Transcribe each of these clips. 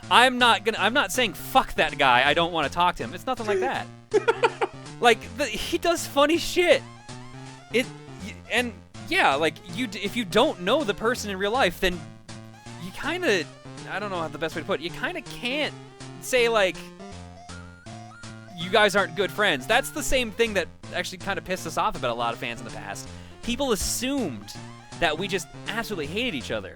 I'm not saying fuck that guy. I don't want to talk to him. It's nothing like that. Like he does funny shit. And yeah, like if you don't know the person in real life, then you kind of, I don't know how the best way to put it. You kind of can't say like you guys aren't good friends. That's the same thing that actually kind of pissed us off about a lot of fans in the past. People assumed that we just absolutely hated each other.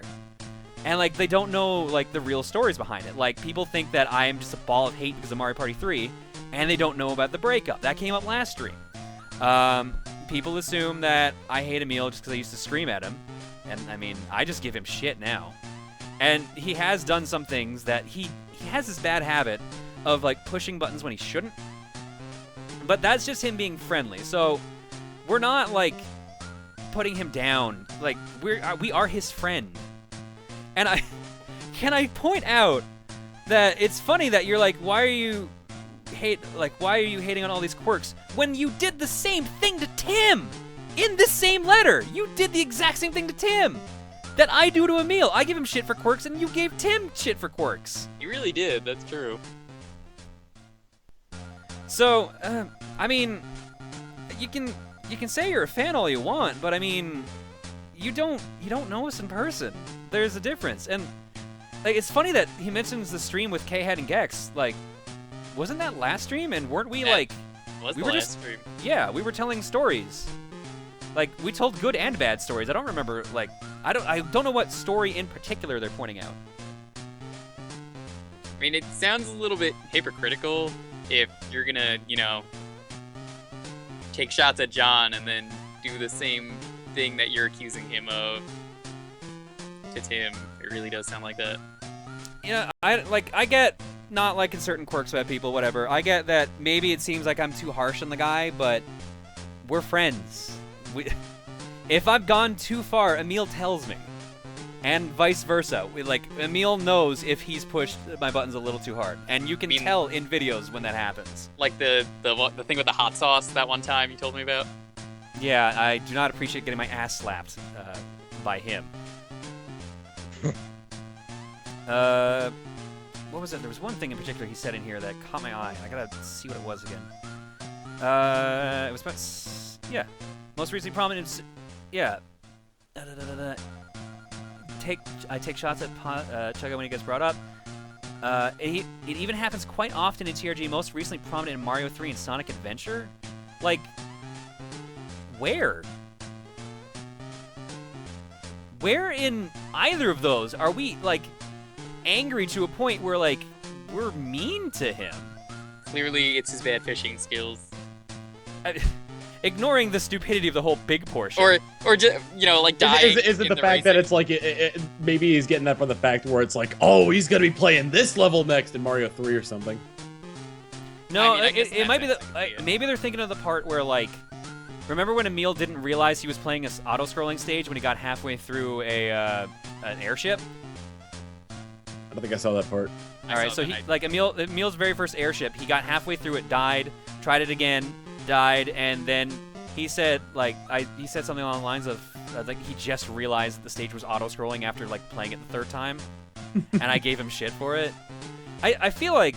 And like they don't know like the real stories behind it. Like people think that I am just a ball of hate because of Mario Party 3, and they don't know about the breakup. That came up last stream. People assume that I hate Emil just because I used to scream at him. And I mean, I just give him shit now. And he has done some things that he has this bad habit of like pushing buttons when he shouldn't. But that's just him being friendly. So we're not like putting him down. Like we are his friend. And can I point out that it's funny that you're like, why are you hating on all these quirks when you did the same thing to Tim in this same letter? You did the exact same thing to Tim that I do to Emil. I give him shit for quirks, and you gave Tim shit for quirks. You really did. That's true. So, I mean, you can say you're a fan all you want, but I mean, you don't know us in person. There's a difference, and like it's funny that he mentions the stream with K-Head and Gex. Like, wasn't that last stream? And weren't we like? We were just stream. Yeah, we were telling stories. Like we told good and bad stories. I don't remember. Like I don't know what story in particular they're pointing out. I mean, it sounds a little bit hypocritical if you're gonna, take shots at John and then do the same thing that you're accusing him of to Tim. It really does sound like that. Yeah, I get not liking certain quirks about people, whatever. I get that maybe it seems like I'm too harsh on the guy, but we're friends. If I've gone too far, Emil tells me. And vice versa. Emil knows if he's pushed my buttons a little too hard. And you can tell in videos when that happens. Like the thing with the hot sauce that one time you told me about? Yeah, I do not appreciate getting my ass slapped by him. What was it? There was one thing in particular he said in here that caught my eye. I gotta see what it was again. It was about... Yeah. Most recently prominent... Yeah. I take shots at Chugga when he gets brought up. It even happens quite often in TRG, most recently prominent in Mario 3 and Sonic Adventure. Like, where? Where in either of those are we, like, angry to a point where, like, we're mean to him? Clearly, it's his bad fishing skills. Ignoring the stupidity of the whole big portion. Or just, like dying. Is it the fact that it's like, maybe he's getting that from the fact where it's like, oh, he's going to be playing this level next in Mario 3 or something? No, it might be maybe they're thinking of the part where, like, remember when Emil didn't realize he was playing this auto-scrolling stage when he got halfway through an airship? I don't think I saw that part. All right, so Emil's very first airship, he got halfway through it, died, tried it again, died, and then he said he said something along the lines of like he just realized that the stage was auto-scrolling after like playing it the third time, and I gave him shit for it. I feel like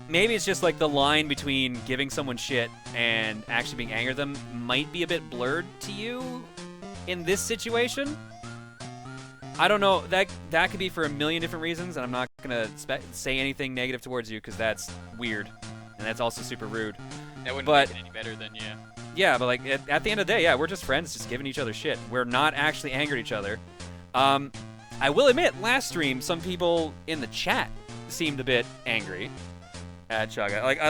maybe it's just like the line between giving someone shit and actually being angry at them might be a bit blurred to you in this situation. I don't know. That could be for a million different reasons, and I'm not gonna say anything negative towards you because that's weird, and that's also super rude. That wouldn't make it any better than, Yeah, but like at the end of the day, yeah, we're just friends, just giving each other shit. We're not actually angry at each other. I will admit, last stream, some people in the chat seemed a bit angry at Chugga. Like,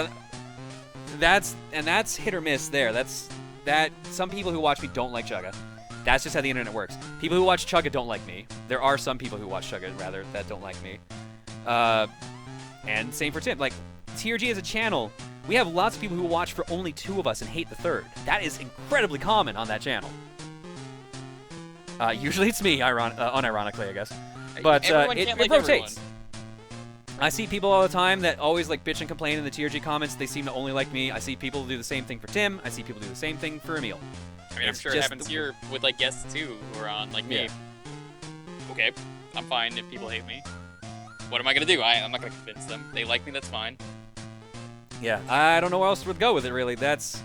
that's hit or miss there. Some people who watch me don't like Chugga. That's just how the internet works. People who watch Chugga don't like me. There are some people who watch Chugga, rather, that don't like me. And same for Tim. Like, TRG as a channel, we have lots of people who watch for only two of us and hate the third. That is incredibly common on that channel. Usually it's me, unironically, I guess. But it rotates. I see people all the time that always like bitch and complain in the TRG comments. They seem to only like me. I see people do the same thing for Tim. I see people do the same thing for Emil. I mean, I'm sure it happens here with like guests too who are on, like me. Yeah. Okay, I'm fine if people hate me. what am I gonna do? I'm not gonna convince them. They like me, that's fine. Yeah, I don't know where else would go with it, really. That's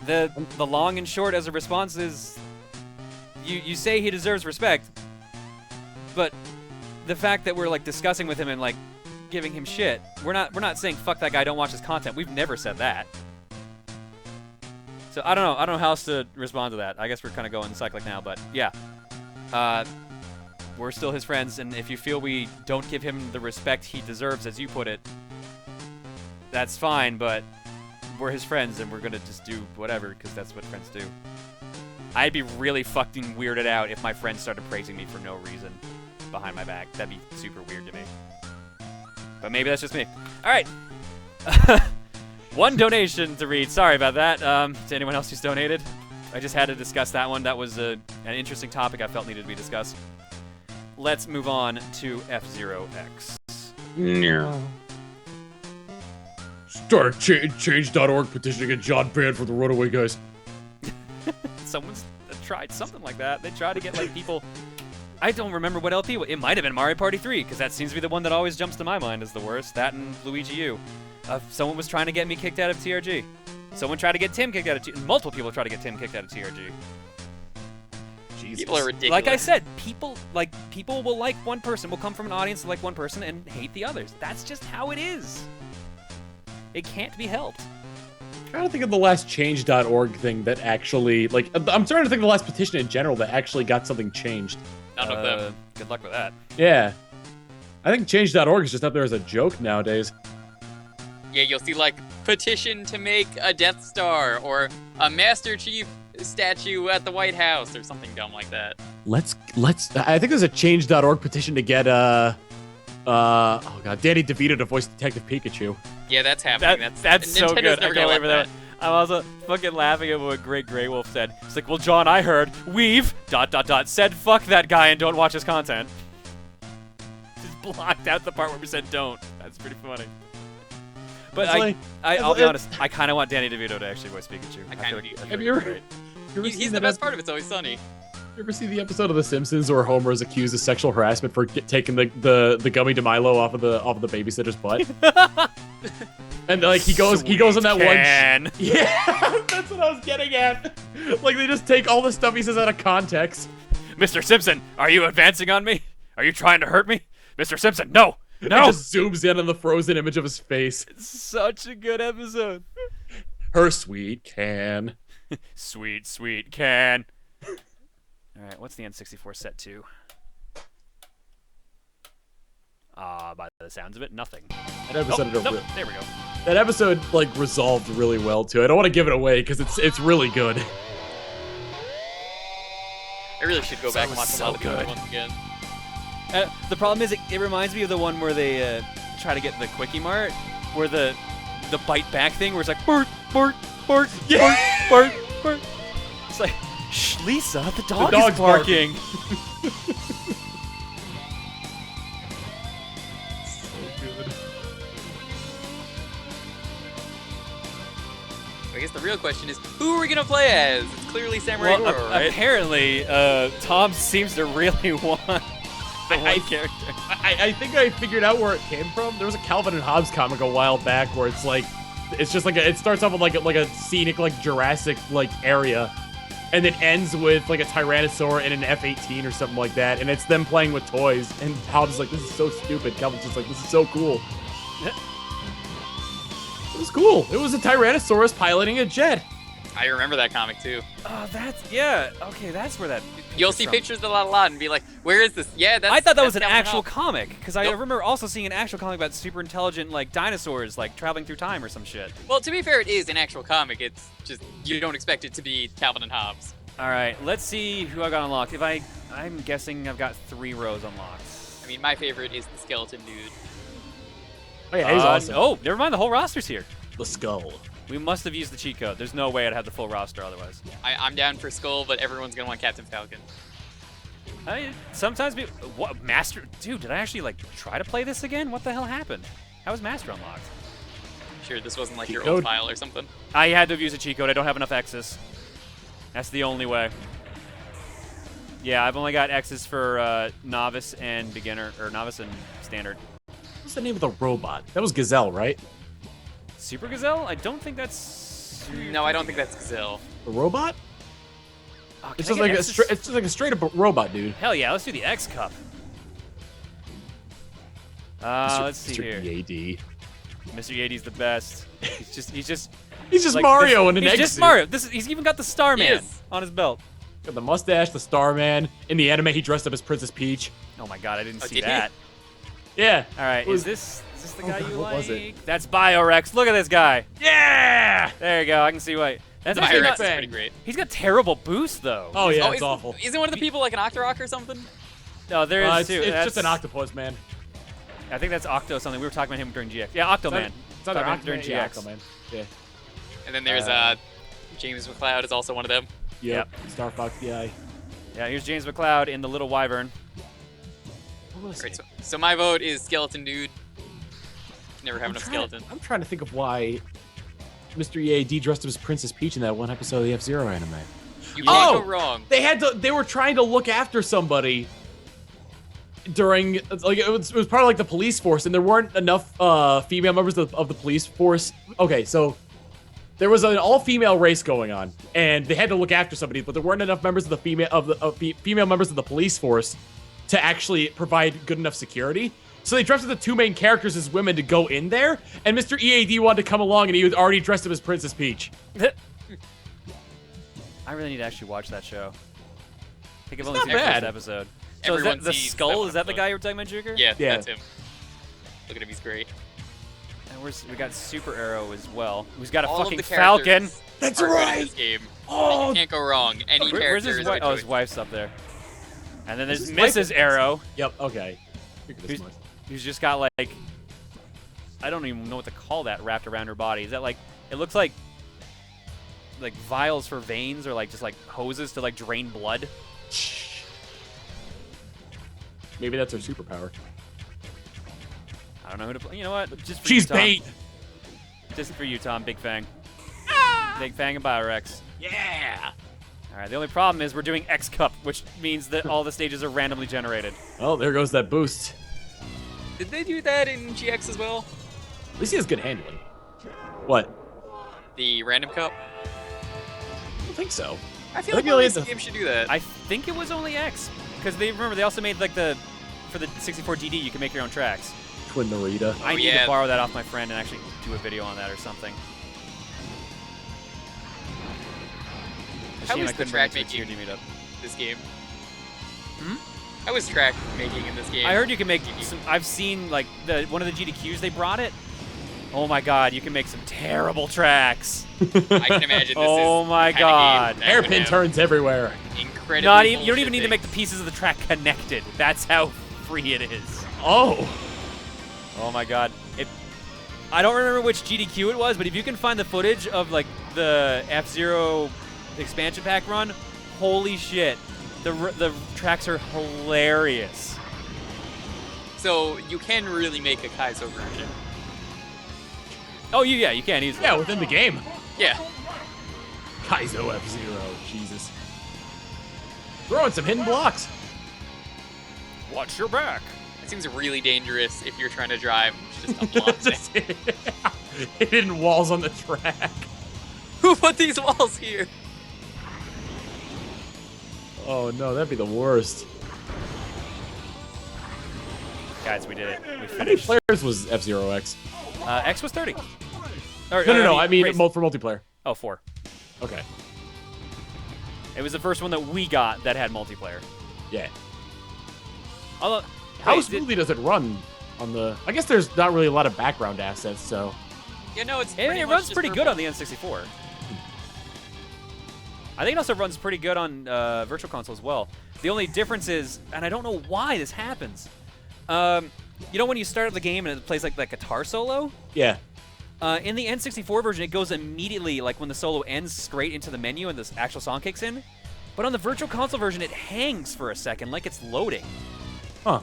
the long and short as a response is you say he deserves respect, but the fact that we're like discussing with him and like giving him shit, we're not saying fuck that guy, don't watch his content. We've never said that. So I don't know how else to respond to that. I guess we're kind of going cyclic now, but yeah. We're still his friends, and if you feel we don't give him the respect he deserves, as you put it, that's fine, but we're his friends, and we're gonna just do whatever, because that's what friends do. I'd be really fucking weirded out if my friends started praising me for no reason behind my back. That'd be super weird to me. But maybe that's just me. All right. One donation to read. Sorry about that. To anyone else who's donated, I just had to discuss that one. That was an interesting topic I felt needed to be discussed. Let's move on to F0X. Start change.org petition to get John banned from the Runaway Guys. Someone's tried something like that. They tried to get like people. I don't remember what LP. It might have been Mario Party 3, because that seems to be the one that always jumps to my mind as the worst. That and Luigi U. Someone was trying to get me kicked out of TRG. Someone tried to get Tim kicked out of TRG. Multiple people tried to get Tim kicked out of TRG. Jesus. People are ridiculous. Like I said, people will like one person, will come from an audience to like one person and hate the others. That's just how it is. It can't be helped. I'm trying to think of the last change.org thing that actually, like, I'm starting to think of the last petition in general that actually got something changed. None of them. Good luck with that. Yeah. I think change.org is just up there as a joke nowadays. Yeah, you'll see like petition to make a Death Star or a Master Chief statue at the White House or something dumb like that. I think there's a change.org petition to get oh god, Danny DeVito to voice Detective Pikachu. Yeah, that's happening. That's so Nintendo's good. I never can't gonna wait for let that. I'm also fucking laughing at what Great Grey Wolf said. It's like, well, John, I heard we've ... said fuck that guy and don't watch his content. Just blocked out the part where we said don't. That's pretty funny. But I'll be honest, I kind of want Danny DeVito to actually voice Pikachu. I kinda do. Have you ever He's the best part of It's Always Sunny. You ever see the episode of The Simpsons where Homer is accused of sexual harassment for taking the gummy DeMilo off of the babysitter's butt? And like he goes on that one. Yeah, that's what I was getting at. Like they just take all the stuff he says out of context. Mr. Simpson, are you advancing on me? Are you trying to hurt me? Mr. Simpson, no! No! It just zooms in on the frozen image of his face. It's such a good episode. Her sweet can. Sweet, sweet can. Alright, what's the N64 set to? By the sounds of it, nothing. That episode there we go. That episode like resolved really well too. I don't want to give it away because it's really good. I really should go back and watch so a lot of good. the ones again. The problem is it reminds me of the one where they try to get the Quickie Mart, where the bite back thing where it's like Bart, Bart, Bart, Yeah. Bart, Bart, Bart. It's like, shh, Lisa, the dog's barking. I guess the real question is, who are we gonna play as? It's clearly Samurai Goro, right? Apparently, Tom seems to really want one character. I think I figured out where it came from. There was a Calvin and Hobbes comic a while back where it's like, it's just like it starts off with like a scenic like Jurassic like area, and it ends with like a Tyrannosaur and an F-18 or something like that, and it's them playing with toys. And Hobbes is like, this is so stupid. Calvin's just like, this is so cool. It was cool. It was a Tyrannosaurus piloting a jet. I remember that comic too. Oh, okay, that's where that. You'll see pictures a lot and be like, where is this? Yeah, that's. I thought that was an Calvin actual Hobbes. comic, because I Nope. remember also seeing an actual comic about super intelligent like dinosaurs like traveling through time or some shit. Well, to be fair, it is an actual comic. It's just you don't expect it to be Calvin and Hobbes. All right, let's see who I got unlocked. I'm guessing I've got 3 rows unlocked. I mean, my favorite is the skeleton dude. Oh yeah, he's awesome. Oh, never mind, the whole roster's here. The skull. We must have used the cheat code. There's no way I'd have the full roster otherwise. I'm down for Skull, but everyone's gonna want Captain Falcon. Sometimes what Master? Dude, did I actually like try to play this again? What the hell happened? How was Master unlocked? Sure, this wasn't like Cheat your code. old file or something. I had to have used a cheat code. I don't have enough X's. That's the only way. Yeah, I've only got X's for novice and beginner, or novice and standard. What's the name of the robot? That was Gazelle, right? Super Gazelle? I don't think that's... No, I don't think that's Gazelle. The robot? Oh, can It's I just get like X's? it's just like a straight up robot, dude. Hell yeah, let's do the X Cup. Let's see here. EAD. Mr. Yadi's the best. He's just like, Mario in an egg He's just suit. Mario. He's even got the Starman Yes. on his belt. Got the mustache, the Starman. In the anime, he dressed up as Princess Peach. Oh my god, I didn't Oh, see did he? that. Yeah. All right, What is was- this the Oh guy god, you what like? was it? That's Biorex. Look at this guy. Yeah! There you go. I can see why. That's The actually Pyrex not, is bad. pretty great. he's got terrible boost though. Oh yeah, Oh, it's awful. Isn't one of the people like an Octorok or something? No, there is It's too. just an That's- octopus, man. I think that's Octo something. We were talking about him during GX. Yeah, Octoman. It's either Talking Octoman during yeah, GX. Octoman. Yeah. And then there's James McLeod is also one of them. Yep. Star Fox DI. Yeah, here's James McLeod in the Little Wyvern. What was Great. it? So my vote is Skeleton Dude. Never have enough skeleton. I'm trying to think of why Mr. EAD dressed up as Princess Peach in that one episode of the F-Zero anime. You Oh! can't go wrong. They were trying to look after somebody during like it was part of like the police force, and there weren't enough female members of the police force. Okay, so there was an all-female race going on, and they had to look after somebody, but there weren't enough members of the female members of the police force to actually provide good enough security. So they dressed up the two main characters as women to go in there, and Mr. EAD wanted to come along, and he was already dressed up as Princess Peach. I really need to actually watch that show. I think I've It's only not seen the bad. first episode. So is Everyone that the sees skull? that one Is that the episode. guy you were talking about, Joker? Yeah, Yeah. that's him. Look at him, he's great. And we got Super Arrow as well. Who's got a All of fucking the Falcon. characters That's are good in right. this game. Oh, You can't go wrong. Any Where's character his is a wife? good Oh, his choice. wife's up there. And then there's Is his wife- Mrs. Arrow, yep. Okay. Figured as who's, much. who's just got like, I don't even know what to call that wrapped around her body. Is that like, it looks like vials for veins, or like just like hoses to like drain blood. Maybe that's her superpower. I don't know who to play. You know what? Just for She's you, Tom. bait. Just for you, Tom. Big Fang. Big Fang and Biorex. Yeah. All right. The only problem is we're doing X Cup, which means that all the stages are randomly generated. Oh, there goes that boost. Did they do that in GX as well? At least he has good handling. What? The random cup? I don't think so. I feel I like think all he these has a- games should do that. I think it was only X, because they also made like for the 64 DD you can make your own tracks. Twin Narita. I need yeah. to borrow that off my friend and actually do a video on that or something. How is the track making making meetup? this game. Hmm? How is track making in this game? I heard you can make some. I've seen like one of the GDQs they brought it. Oh my god, you can make some terrible tracks. I can imagine this Oh is my the kind of God. game that would Hairpin have turns everywhere. Incredibly Not even, you don't bullshit even need to make the things. pieces of the track connected. That's how free it is. Oh. Oh my god. I don't remember which GDQ it was, but if you can find the footage of like the F-Zero expansion pack run, holy shit. The tracks are hilarious. So you can really make a Kaizo version. Oh, yeah, you can easily. Yeah, within the game. Yeah. Kaizo F-Zero. Jesus. Throwing some hidden blocks. Watch your back. It seems really dangerous if you're trying to drive. Just unlock it. Just hidden walls on the track. Who put these walls here? Oh no, that'd be the worst. Guys, we did it. We How many finished. players was F-Zero X? X was 30. Or, No. I mean race- for multiplayer. Oh, 4. Okay. It was the first one that we got that had multiplayer. Yeah. Although, How wait, smoothly does it run on the? I guess there's not really a lot of background assets, so. Yeah, no, it's it pretty much runs just pretty purple. good on the N64. I think it also runs pretty good on Virtual Console as well. The only difference is, and I don't know why this happens. You know when you start up the game and it plays like that guitar solo? Yeah. In the N64 version, it goes immediately, like when the solo ends, straight into the menu and the actual song kicks in. But on the Virtual Console version, it hangs for a second, like it's loading. Huh.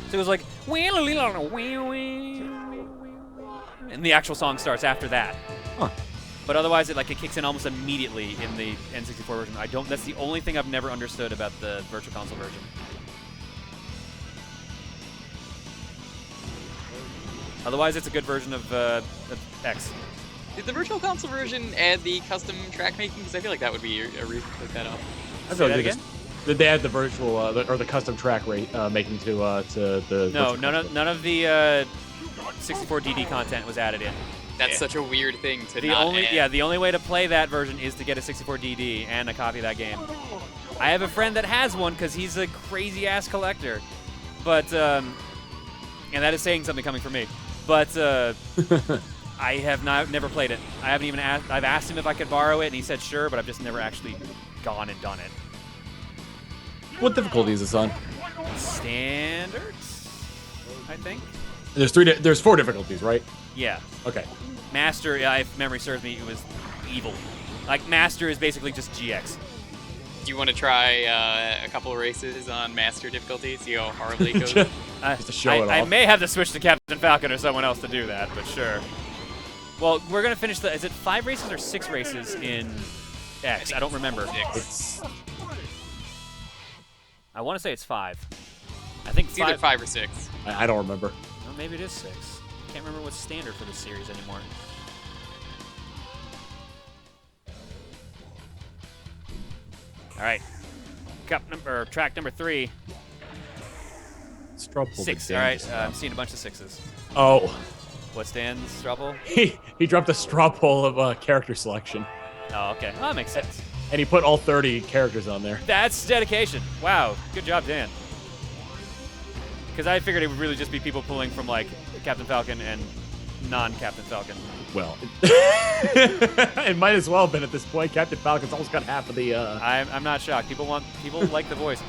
So it was like, and the actual song starts after that. Huh. But otherwise, it kicks in almost immediately in the N64 version. That's the only thing I've never understood about the Virtual Console version. Otherwise, it's a good version of X. Did the Virtual Console version add the custom track making? Because I feel like that would be a reason to pick that up. I Say that again? Did they add the virtual or the custom track rate making to the? No, none of the 64DD content was added in. That's such a weird thing to The not only add. the only way to play that version is to get a 64DD and a copy of that game. I have a friend that has one because he's a crazy ass collector, but and that is saying something coming from me. But I have never played it. I haven't even asked. I've asked him if I could borrow it, and he said sure, but I've just never actually gone and done it. What difficulty is this on? Standards, I think. There's 4 difficulties, right? Yeah. Okay. Master, yeah, if memory serves me, it was evil. Like Master is basically just GX. Do you want to try a couple of races on Master difficulty? See how horribly it goes? Just to show it I off. may have to switch to Captain Falcon or someone else to do that, but sure. Well, we're gonna finish the. Is it 5 races or 6 races in X? I don't remember. It's I want to say it's 5. I think It's either 5 or 6. I don't remember. Well, maybe it is 6. Can't remember what's standard for this series anymore. All right, track number 3. Strupple. 6. All right, I'm seeing a bunch of 6s. Oh, What stands, Strubble? he dropped a straw poll of character selection, Oh, okay. Oh, that makes sense. and he put all 30 characters on there. That's dedication. Wow, good job, Dan. Because I figured it would really just be people pulling from, like, Captain Falcon and non-Captain Falcon. Well, it might as well have been at this point. Captain Falcon's almost got half of the. I'm not shocked. People like the voice.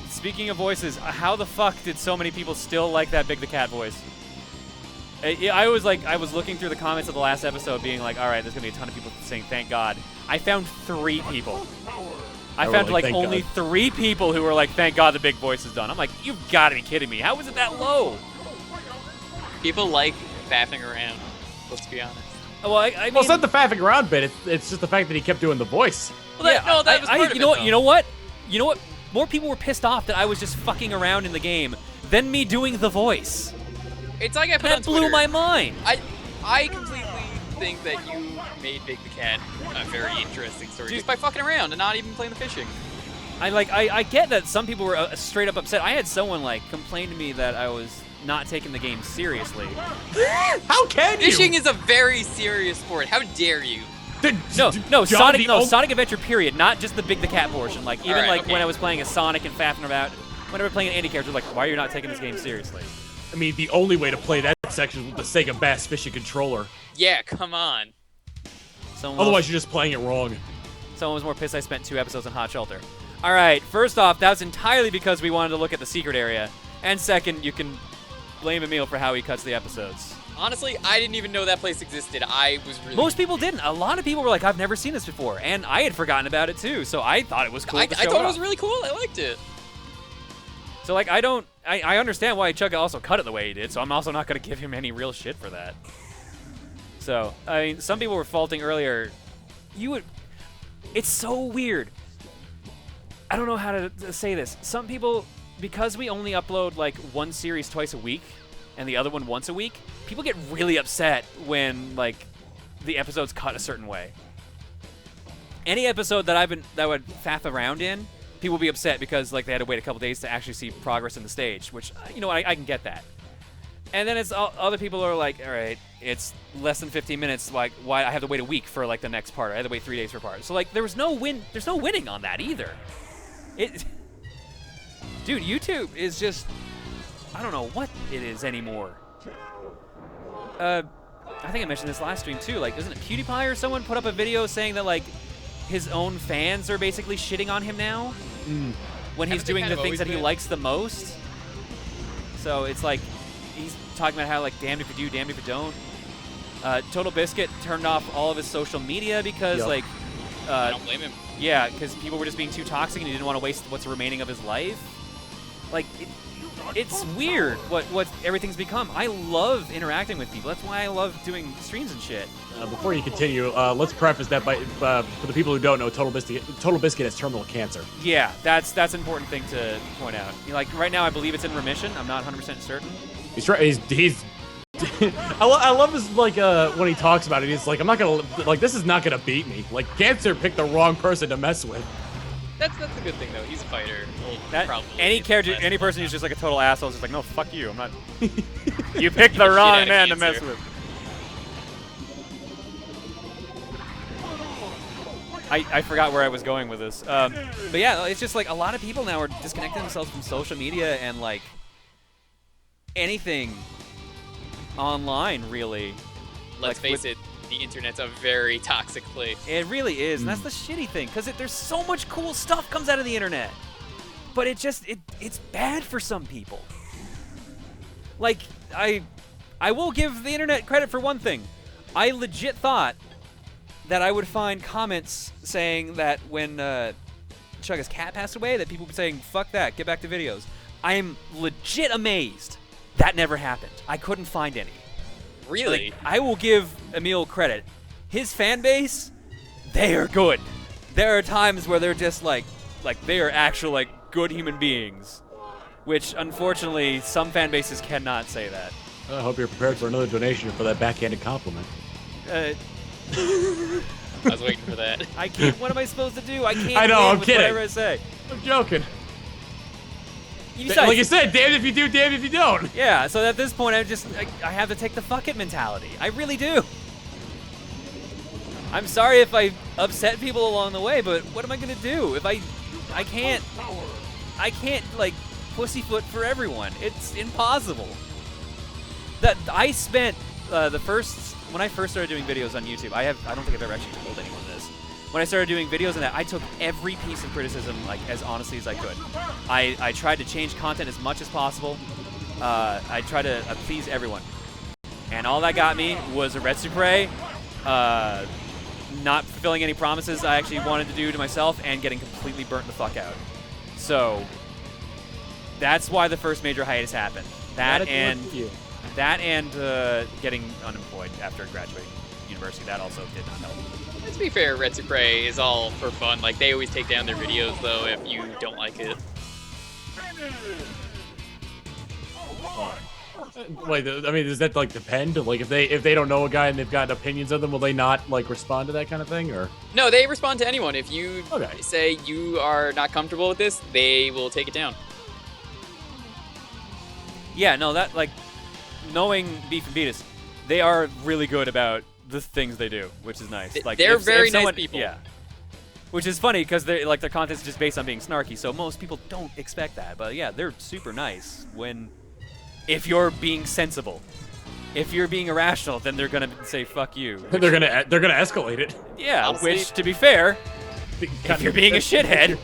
Speaking of voices, how the fuck did so many people still like that Big the Cat voice? I was looking through the comments of the last episode being like, all right, there's going to be a ton of people saying thank God. I found 3 people. I found like only 3 people who were like, thank God the big voice is done. I'm like, you've got to be kidding me. How was it that low? People like faffing around, let's be honest. Well, I mean, Well, it's not the faffing around bit. It's just the fact that he kept doing the voice. Well, that was part of you know it, what? You know what? You know what? More people were pissed off that I was just fucking around in the game than me doing the voice. It's like I put on That blew Twitter, my mind. I completely think that you made Big the Cat a very interesting story just by fucking around and not even playing the fishing. I get that some people were straight up upset. I had someone like complain to me that I was not taking the game seriously. How can you? Fishing is a very serious sport. How dare you? No, John, Sonic Adventure period, not just the Big the Cat portion. Like even Alright, like okay. when I was playing as Sonic and faffing about, whenever playing an indie character, like why are you not taking this game seriously? I mean, the only way to play that section is with the Sega Bass Fishing controller. Yeah, come on. Otherwise, you're just playing it wrong. Someone was more pissed I spent 2 episodes on Hot Shelter. All right, first off, that was entirely because we wanted to look at the secret area, and second, you can blame Emil for how he cuts the episodes. Honestly, I didn't even know that place existed. I was really... Most people didn't. A lot of people were like, I've never seen this before, and I had forgotten about it too, so I thought it was cool I to show thought it off. was really cool. I liked it. So like I understand why Chugga also cut it the way he did, so I'm also not going to give him any real shit for that. So, I mean, some people were faulting earlier. It's so weird. I don't know how to say this. Some people, because we only upload like one series twice a week and the other one once a week, people get really upset when like the episode's cut a certain way. Any episode that I would faff around in, people will be upset because like they had to wait a couple days to actually see progress in the stage, which you know I can get that. And then it's other people are like, all right, it's less than 15 minutes. Like, why I have to wait a week for like the next part? I had to wait 3 days for part. So like, there's no winning on that either. Dude, YouTube is just, I don't know what it is anymore. I think I mentioned this last stream too. Like, isn't it PewDiePie or someone put up a video saying that like his own fans are basically shitting on him now when he's doing the things that he likes the most? So it's like he's talking about how like damned if you do, damned if you don't. Total Biscuit turned off all of his social media because like I don't blame him. yeah, because people were just being too toxic and he didn't want to waste what's remaining of his life. Like it's weird what everything's become. I love interacting with people. That's why I love doing streams and shit. Before you continue, let's preface that by for the people who don't know, Total Biscuit has terminal cancer. Yeah, that's an important thing to point out. Like right now, I believe it's in remission. I'm not 100% certain. He's I love his like when he talks about it. He's like, I'm not gonna like this is not gonna beat me. Like Cancer picked the wrong person to mess with. That's a good thing though. He's a fighter. Any character, any person who's just like a total asshole is just like, no, fuck you. I'm not. You picked the wrong man to mess with. I forgot where I was going with this. But yeah, it's just like a lot of people now are disconnecting themselves from social media and like anything online, really. Let's face it, the internet's a very toxic place. It really is, and that's the shitty thing, because there's so much cool stuff comes out of the internet. But it's bad for some people. Like, I will give the internet credit for one thing. I legit thought that I would find comments saying that when Chugga's cat passed away, that people would be saying, fuck that, get back to videos. I am legit amazed that never happened. I couldn't find any. Really? Like, I will give Emil credit. His fan base, they are good. There are times where they're just like they are actual like good human beings, which unfortunately some fan bases cannot say that. I hope you're prepared for another donation for that backhanded compliment. I was waiting for that. I can't. What am I supposed to do? I can't. I know. I'm with kidding. Whatever I say. I'm joking. Besides, like you said, damned if you do, damned if you don't. Yeah. So at this point, I have to take the fuck it mentality. I really do. I'm sorry if I upset people along the way, but what am I gonna do if I can't like pussyfoot for everyone. It's impossible. That I spent when I first started doing videos on YouTube, I don't think I've ever actually told anyone this. When I started doing videos on that, I took every piece of criticism like as honestly as I could. I tried to change content as much as possible. I tried to please everyone. And all that got me was a Red Supre, not fulfilling any promises I actually wanted to do to myself, and getting completely burnt the fuck out. So that's why the first major hiatus happened. That and getting unemployed after graduating university. That also did not help. To be fair, Red Supre is all for fun. Like, they always take down their videos, though, if you don't like it. Wait, I mean, does that like depend? Like, if they don't know a guy and they've got opinions of them, will they not like respond to that kind of thing, or? No, they respond to anyone. If you say you are not comfortable with this, they will take it down. Yeah, no, that like knowing Beef and Beatus, they are really good about the things they do, which is nice. Like they're if very someone, nice people. Yeah. Which is funny because their content's just based on being snarky, so most people don't expect that. But yeah, they're super nice if you're being sensible. If you're being irrational, then they're gonna say fuck you. They're gonna escalate it. Yeah, Honestly, which to be fair, if you're being a shithead,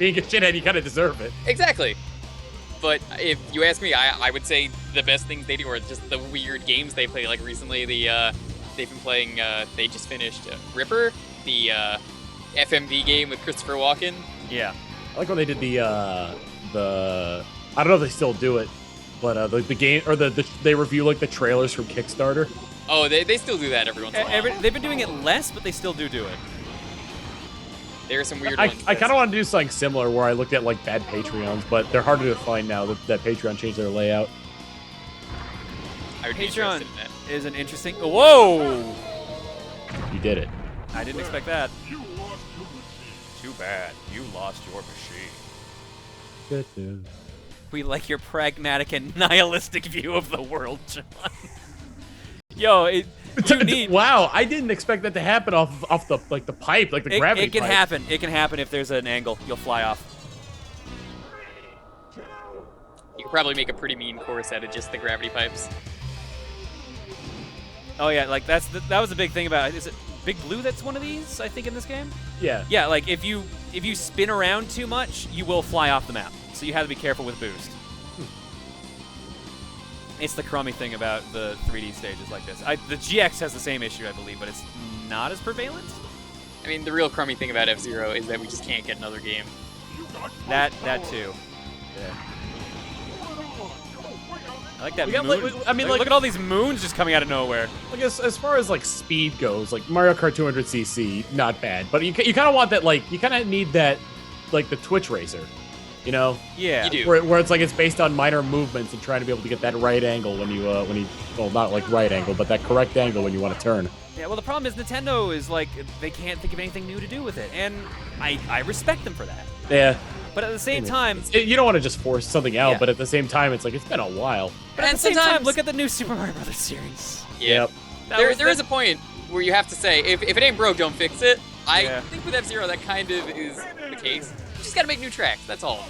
you kind of deserve it. Exactly. But if you ask me, I would say the best things they do are just the weird games they play. Like recently, they've been playing. They just finished Ripper, the FMV game with Christopher Walken. Yeah. I like when they did the I don't know if they still do it, but the game or they review like the trailers from Kickstarter. Oh, they still do that every once in a while. They've been doing it less, but they still do it. There are some weird ones. I kind of want to do something similar where I looked at like bad Patreons, but they're harder to find now that Patreon changed their layout. I would be Patreon interested in that. is an interesting. Whoa! You did it. I didn't expect that. Too bad. You lost your machine. We like your pragmatic and nihilistic view of the world, John. Yo, you need. Wow, I didn't expect that to happen off the the pipe, like the gravity. It can pipe. happen. It can happen if there's an angle. You'll fly off. You could probably make a pretty mean chorus out of just the gravity pipes. Oh yeah, like that was a big thing about. Is it Big Blue that's one of these? I think in this game. Yeah. Yeah, like if you spin around too much, you will fly off the map. So you have to be careful with boost. It's the crummy thing about the 3D stages like this. The GX has the same issue, I believe, but it's not as prevalent. I mean, the real crummy thing about F-Zero is that we just can't get another game. That too. Yeah. I like that got, moon. like, look at all these moons just coming out of nowhere. Like as far as like speed goes, like Mario Kart 200cc, not bad. But you kind of want that, like you kind of need that, like the Twitch racer. You know? Yeah. You do. Where it's like it's based on minor movements and trying to be able to get that right angle when you well, not like right angle, but that correct angle when you want to turn. Yeah, well, the problem is Nintendo is like, they can't think of anything new to do with it, and I respect them for that. Yeah. But at the same time... You don't want to just force something out, Yeah. but at the same time, it's like, it's been a while. But at And the same time, sometimes- look at the new Super Mario Brothers series. Yeah. Yep. There is a point where you have to say, if it ain't broke, don't fix it. I Yeah. think with F-Zero, that kind of is the case. You just gotta make new tracks, that's all.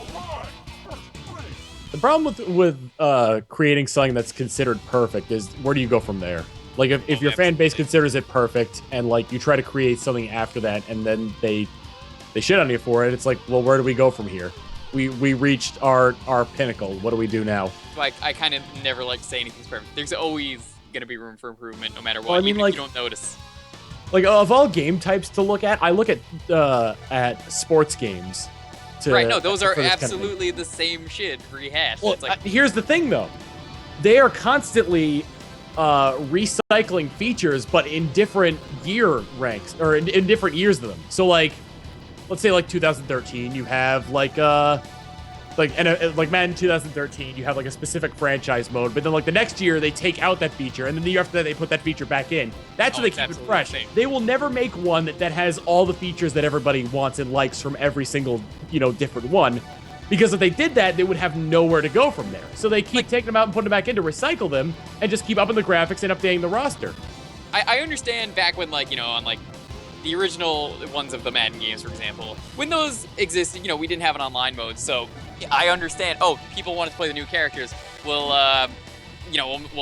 The problem with creating something that's considered perfect is where do you go from there? Like if your fan base considers it perfect and like you try to create something after that and then they shit on you for it, it's like, well, where do we go from here? We reached our pinnacle. What do we do now? So I kind of never like to say anything's perfect. There's always gonna be room for improvement, no matter what. Well, I mean, even like- if you don't notice. Like of all game types to look at, I look at sports games. Right? No, those are for this kind of thing. absolutely the same shit rehashed. Well, it's like here's the thing, though. They are constantly recycling features, but in different year ranks, or in different years of them. So, like, let's say, like, 2013, you have, like Madden 2013, you have, like, a specific franchise mode, but then, like, the next year, they take out that feature, and then the year after that, they put that feature back in. That's Oh, what they it's keep it absolutely fresh. insane. They will never make one that has all the features that everybody wants and likes from every single, different one. Because if they did that, they would have nowhere to go from there. So they keep taking them out and putting them back in to recycle them and just keep upping the graphics and updating the roster. I understand back when, like, on, like, the original ones of the Madden games, for example, when those existed, we didn't have an online mode, so I understand, people want to play the new characters. We'll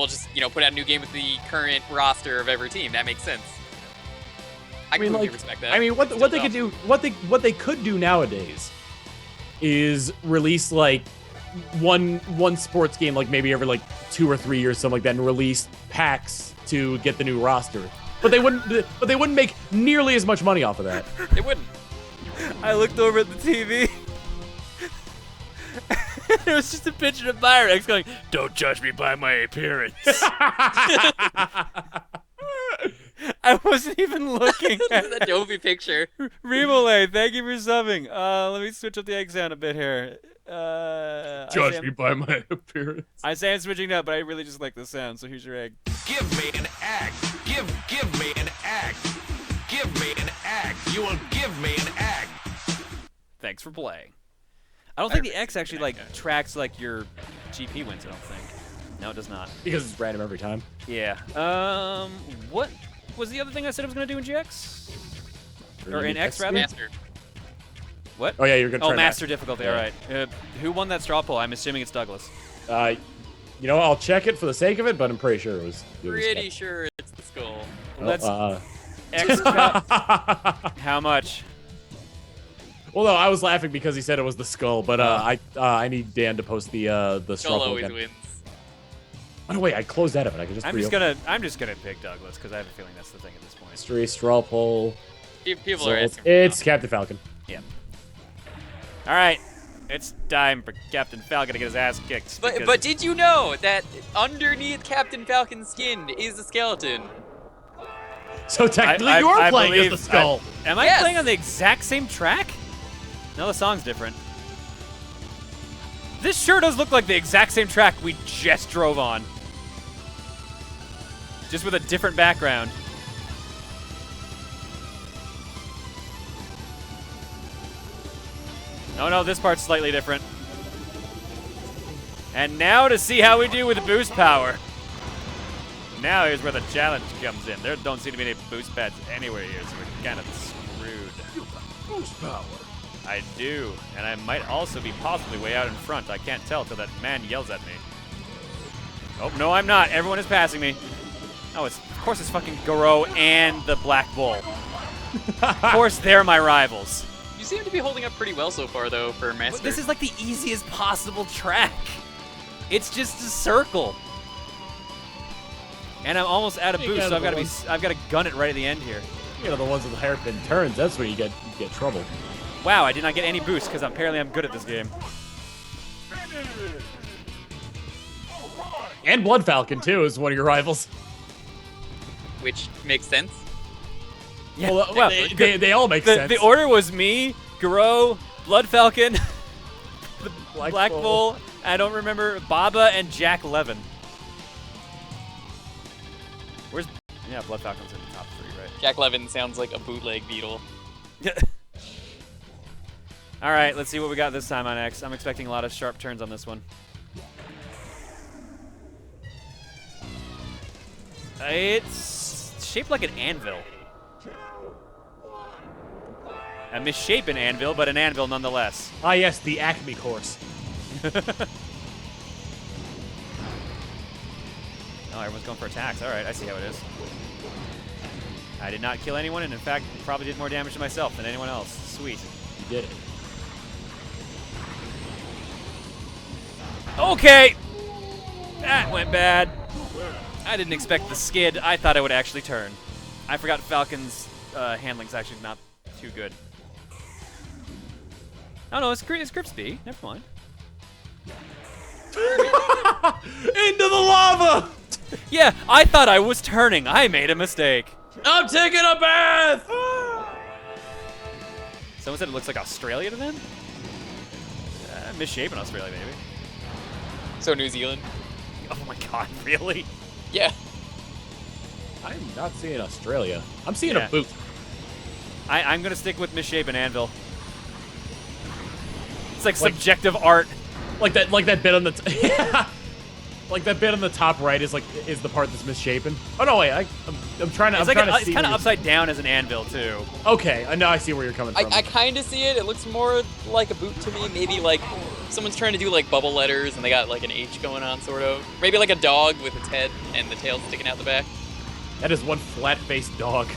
just, put out a new game with the current roster of every team. That makes sense. I completely respect that. I mean, what Still they could dumb. do, what they could do nowadays is release like one sports game, like maybe every like 2 or 3 years, something like that, and release packs to get the new roster. But they wouldn't make nearly as much money off of that. It wouldn't. I looked over at the TV. It was just a picture of Byrex going, "Don't judge me by my appearance." I wasn't even looking at The Adobe picture. Remolay, thank you for subbing. Let me switch up the egg sound a bit here. Judge me by my appearance. I say I'm switching up, but I really just like the sound, so here's your egg. Give me an egg. Give me an egg. Give me an egg. You will give me an egg. Thanks for playing. I don't think the X actually like tracks like your GP wins, I don't think. No, it does not. Because it's random every time. Yeah. What was the other thing I said I was gonna do in GX? Or in X rather? Master. What? Oh yeah, you're gonna try master difficulty. Yeah. All right. Who won that straw poll? I'm assuming it's Douglas. I'll check it for the sake of it, but I'm pretty sure it was. Pretty sure it's the skull. Let's X cut. How much? Well, no, I was laughing because he said it was the skull, but I need Dan to post the Skull struggle always again. wins. Oh no, wait, I closed out of it. I can just. I'm just gonna pick Douglas because I have a feeling that's the thing at this point. Mystery straw poll. People So are it's, asking. it's Captain Falcon. Yeah. All right. It's time for Captain Falcon to get his ass kicked. But did you know that underneath Captain Falcon's skin is a skeleton? So technically, you're playing as believe- the skull. Am I Yes. playing on the exact same track? No, the song's different. This sure does look like the exact same track we just drove on. Just with a different background. Oh no, this part's slightly different. And now to see how we do with boost power. Now here's where the challenge comes in. There don't seem to be any boost pads anywhere here, so we're kind of screwed. Boost power. I do, and I might also be possibly way out in front. I can't tell till that man yells at me. Oh, no, I'm not. Everyone is passing me. Oh, of course it's fucking Goro and the Black Bull. Of course they're my rivals. You seem to be holding up pretty well so far, though, for Master. This is like the easiest possible track. It's just a circle. And I'm almost out of You boost, got so the I've got to gun it right at the end here. The ones with the hairpin turns. That's where you get trouble. Wow, I did not get any boost because apparently I'm good at this game. And Blood Falcon too is one of your rivals. Which makes sense. Yeah, Well, they all make sense. The order was me, Garo, Blood Falcon, the Black Bull. I don't remember Baba and Jack Levin. Where's Blood Falcon's in the top 3, right? Jack Levin sounds like a bootleg Beetle. All right, let's see what we got this time on X. I'm expecting a lot of sharp turns on this one. It's shaped like an anvil. A misshapen anvil, but an anvil nonetheless. Ah, yes, the Acme course. Oh, everyone's going for attacks. All right, I see how it is. I did not kill anyone, and in fact, probably did more damage to myself than anyone else. Sweet. You did it. Okay! That went bad. I didn't expect the skid. I thought it would actually turn. I forgot Falcon's handling's actually not too good. Oh no, it's grip speed. Never mind. Into the lava! Yeah, I thought I was turning. I made a mistake. I'm taking a bath! Someone said it looks like Australia to them? Misshapen Australia, maybe. So New Zealand. Oh my god, really? Yeah. I'm not seeing Australia. I'm seeing Yeah. a boot. I'm gonna stick with misshapen anvil. It's like subjective art. Like that bit on the like that bit on the top right is the part that's misshapen. Oh no, wait, I'm trying to. It's I'm trying to it's see kind of where upside down as an anvil too. Okay, I know. I see where you're coming from. I kind of see it. It looks more like a boot to me. Maybe like someone's trying to do like bubble letters and they got like an H going on, sort of. Maybe like a dog with its head and the tail sticking out the back. That is one flat-faced dog.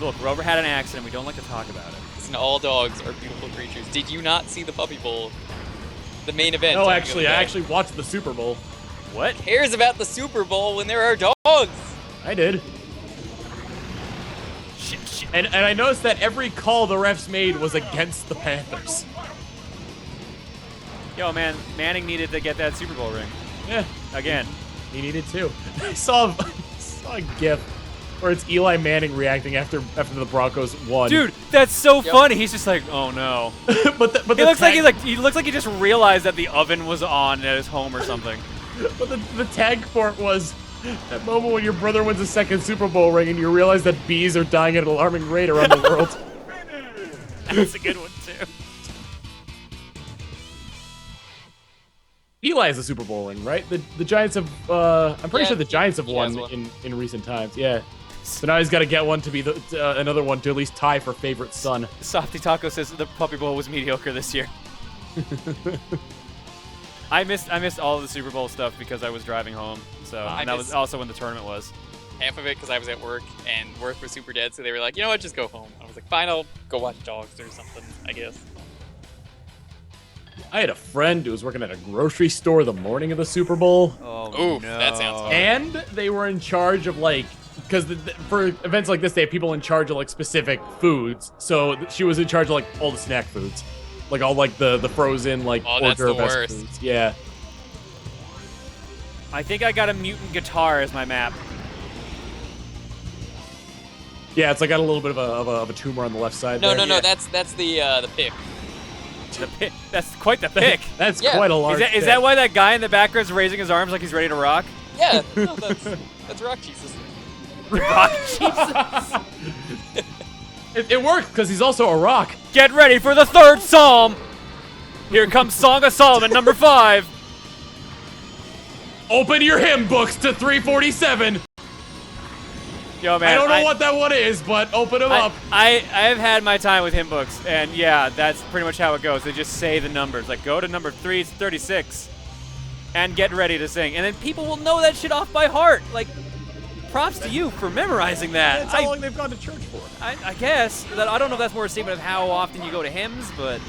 Look, Rover had an accident. We don't like to talk about it. Listen, all dogs are beautiful creatures. Did you not see the Puppy Bowl? The main event. No, actually, I actually watched the Super Bowl. What? Who cares about the Super Bowl when there are dogs? I did. Shit. And I noticed that every call the refs made was against the Panthers. Yo, man, Manning needed to get that Super Bowl ring. Yeah, Again. he needed to. I saw a GIF where it's Eli Manning reacting after the Broncos won. Dude, that's so funny. He's just like, oh no. but He looks like he just realized that the oven was on at his home or something. But the tag for it was that moment when your brother wins a second Super Bowl ring and you realize that bees are dying at an alarming rate around the world. That's a good one too. Eli has a Super Bowl ring, right? The Giants have. I'm pretty Yeah, sure the Giants have he has won one. in recent times. Yeah. So now he's got to get one to be another one to at least tie for favorite son. Softy Taco says the Puppy Bowl was mediocre this year. I missed all of the Super Bowl stuff because I was driving home. So and that was also when the tournament was. Half of it because I was at work and work was super dead, so they were like, you know what, just go home. I was like, fine, I'll go watch dogs or something, I guess. I had a friend who was working at a grocery store the morning of the Super Bowl. Oh Oof, that sounds fun. And they were in charge of because for events like this, they have people in charge of like specific foods. So she was in charge of like all the snack foods, like all like the frozen like Oh, that's the hors d'oeuvre worst. foods. Yeah. I think I got a mutant guitar as my map. Yeah, it's like got a little bit of a tumor on the left side. No, there. no, that's the pick. That's quite the pick. That's Yeah. quite a large. Is that why that guy in the background's raising his arms like he's ready to rock? Yeah, no, that's Rock Jesus. Rock Jesus. It worked because he's also a rock. Get ready for the third psalm. Here comes Song of Solomon number 5. Open your hymn books to 347. Yo, man. I don't know what that one is, but open them up. I have had my time with hymn books, and yeah, that's pretty much how it goes. They just say the numbers. Like, go to number 336 and get ready to sing. And then people will know that shit off by heart. Like, props to you for memorizing that. That's how long they've gone to church for. I guess. I don't know if that's more a statement of how often you go to hymns, but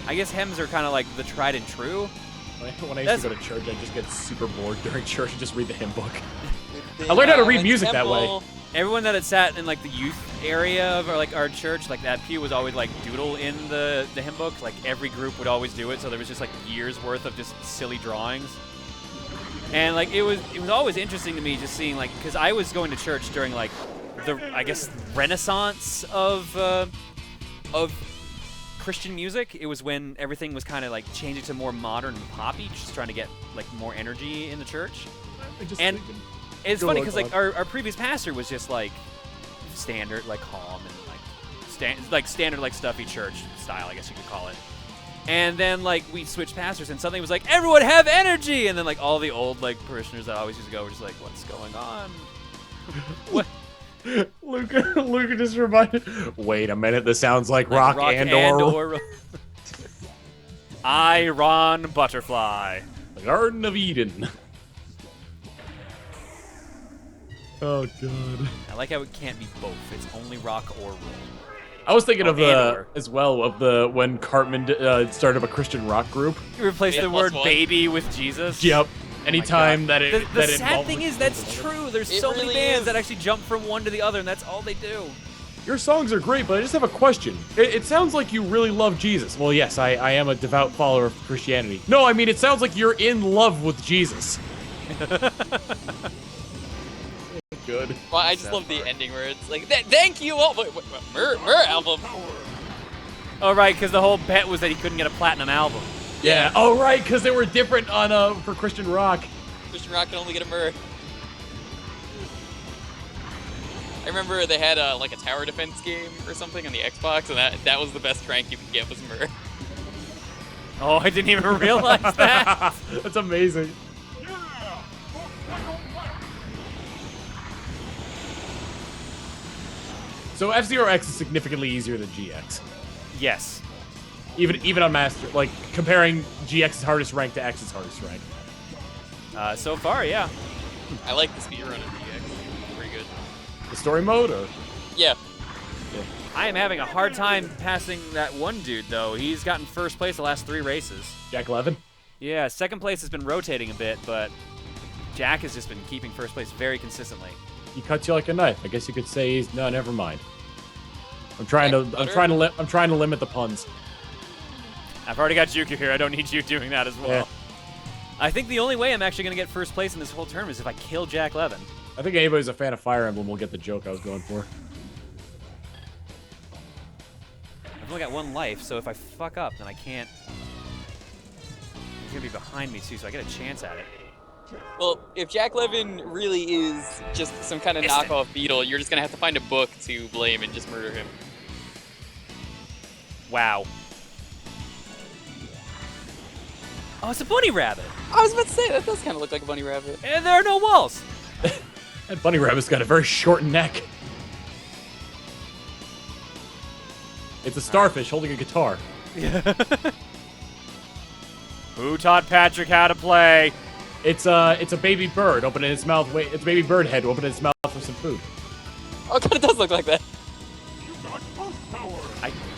I guess hymns are kind of like the tried and true. When I used to go to church, I'd just get super bored during church and just read the hymn book. I learned how to read music that way. Everyone that had sat in like the youth area of our church, like that pew was always like doodle in the hymn book. Like every group would always do it, so there was just like years worth of just silly drawings. And like it was always interesting to me just seeing like, because I was going to church during like the, I guess, renaissance of Christian music. It was when everything was kind of like changing to more modern and poppy, just trying to get like more energy in the church. And it's funny because like our previous pastor was just like standard, like calm and like standard like stuffy church style, I guess you could call it. And then like we switched pastors, and suddenly it was like, everyone have energy, and then like all the old like parishioners that always used to go were just like, what's going on? What? Luca just reminded. Wait a minute, this sounds like rock and or I, Ron Butterfly. the Garden of Eden. Oh god. I like how it can't be both. It's only rock or roll. I was thinking of and/or. as well of when Cartman started up a Christian rock group. You replace the word baby with Jesus. Yep. Anytime that it The that sad thing is that's true. There's so many bands that actually jump from one to the other, and that's all they do. Your songs are great, but I just have a question. It sounds like you really love Jesus. Well, yes, I am a devout follower of Christianity. No, I mean, it sounds like you're in love with Jesus. Good. Well, I just love the ending where it's like, thank you all. Wait, Myrrh album. Oh, right, because the whole bet was that he couldn't get a platinum album. Yeah. Oh, right, because they were different on for Christian rock. Christian rock can only get a Myrrh. I remember they had like a tower defense game or something on the Xbox, and that was the best rank you could get was Myrrh. Oh, I didn't even realize that. That's amazing. So F-Zero X is significantly easier than GX. Yes. Even on Master, like comparing GX's hardest rank to X's hardest rank. So far, yeah. I like the speedrun of GX. Pretty good. The story mode, or Yeah. I am having a hard time passing that one dude, though. He's gotten first place the last 3 races. Jack Levin? Yeah, second place has been rotating a bit, but Jack has just been keeping first place very consistently. He cuts you like a knife. I guess you could say he's no, never mind. I'm trying to limit the puns. I've already got Juku here. I don't need you doing that as well. Yeah. I think the only way I'm actually going to get first place in this whole term is if I kill Jack Levin. I think anybody who's a fan of Fire Emblem will get the joke I was going for. I've only got 1 life, so if I fuck up, then I can't. He's going to be behind me, too, so I get a chance at it. Well, if Jack Levin really is just some kind of knockoff Beetle, you're just gonna have to find a book to blame and just murder him. Wow. Oh, it's a bunny rabbit. I was about to say, that does kind of look like a bunny rabbit. And there are no walls. That bunny rabbit's got a very short neck. It's a starfish holding a guitar. Who taught Patrick how to play? It's a baby bird opening its mouth. Wait, it's a baby bird head opening its mouth for some food. Oh, it kind of does look like that.